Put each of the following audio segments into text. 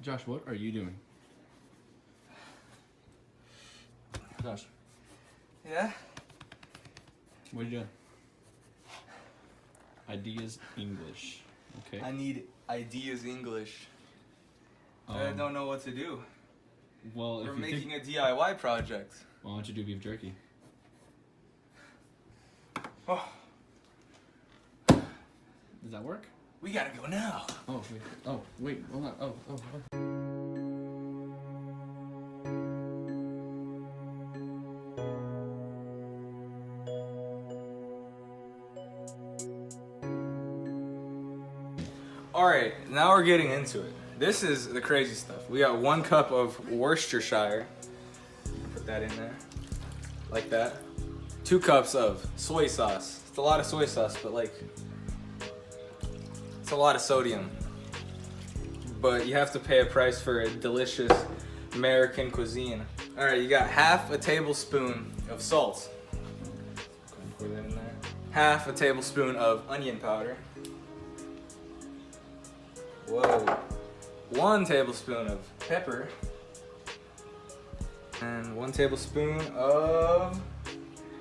Josh, what are you doing? Josh. Yeah? What are you doing? Ideas English. Okay. I need ideas English. I don't know what to do. Well, We're if you making a DIY project. why don't you do beef jerky? Oh, Does that work? we gotta go now. Oh wait. Oh wait. Hold on. Oh. Alright, now we're getting into it. This is the crazy stuff. We got 1 cup of Worcestershire. Put that in there. Like that. 2 cups of soy sauce. It's a lot of soy sauce, but like, it's a lot of sodium. But you have to pay a price for a delicious American cuisine. Alright, you got half a tablespoon of salt. Pour that in there. Half a tablespoon of onion powder. Whoa. 1 tablespoon of pepper. And 1 tablespoon of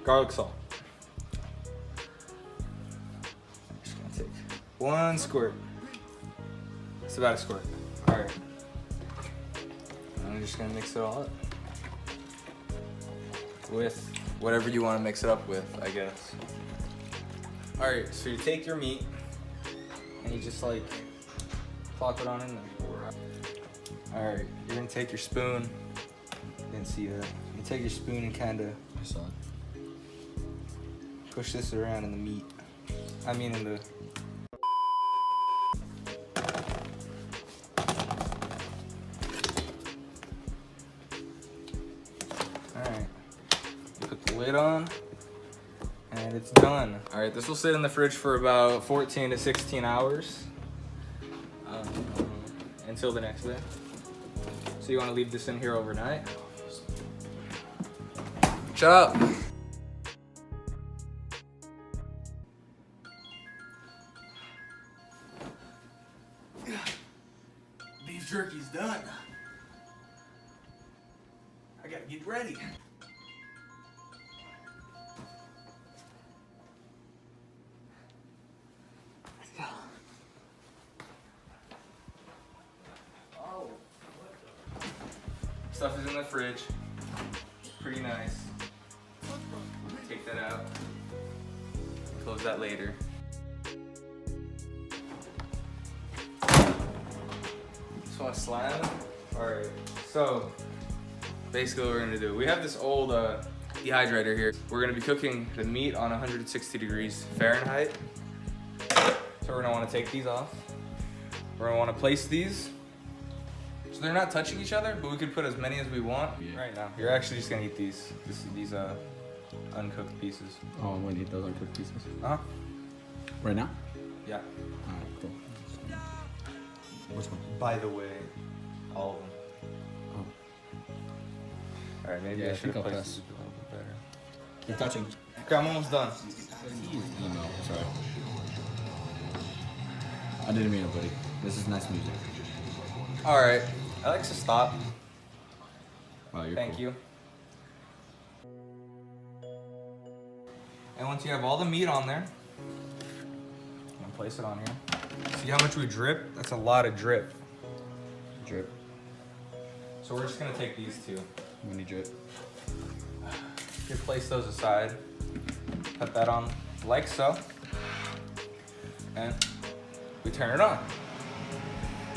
garlic salt. Just gonna take 1 squirt. It's about a squirt. Alright. I'm just gonna mix it all up. With whatever you want to mix it up with, I guess. Alright, so you take your meat and you just like plop it on in there. Alright, you're gonna take your spoon. Didn't see that. You take your spoon and kinda I saw it. push this around in the meat. I mean in the... Alright. You put the lid on and it's done. Alright, this will sit in the fridge for about 14 to 16 hours. Until the next day. So you want to leave this in here overnight? Shut up! Beef jerky's done. I gotta get ready. Let's go. Stuff is in the fridge. Pretty nice. Take that out. Close that later. Just want to slam it. Alright, so basically what we're gonna do. We have this old dehydrator here. We're gonna be cooking the meat on 160 degrees Fahrenheit. So we're gonna want to take these off. We're gonna want to place these. So they're not touching each other, but we could put as many as we want right now. You're actually just gonna eat these uncooked pieces. Oh, I'm gonna eat those uncooked pieces. Uh-huh. Right now? Yeah. Alright, cool. Which one? By the way, all of them. Oh. All right, maybe Yeah, I should have I'll placed pass. these a little bit better. You're touching. Okay, I'm almost done. Email. Sorry. I didn't mean it, buddy. This is nice music. All right, Alexa, stop. Wow, you're Thank cool. you. And once you have all the meat on there, I'm gonna place it on here. See how much we drip? That's a lot of drip. Drip. So we're just gonna take these 2. When you drip. You place those aside. Put that on like so. And we turn it on.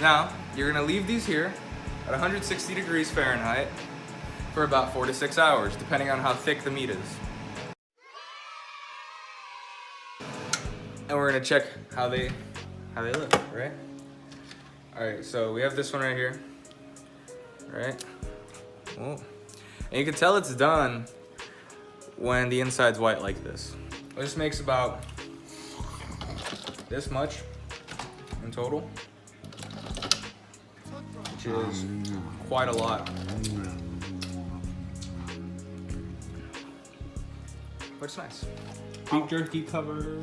Now, you're gonna leave these here at 160 degrees Fahrenheit for about 4 to 6 hours, depending on how thick the meat is. And we're gonna check how they look, right? All right, so we have this one right here, right? Oh. And you can tell it's done when the inside's white like this. This makes about this much in total, which is quite a lot. But it's nice. Beef jerky cover.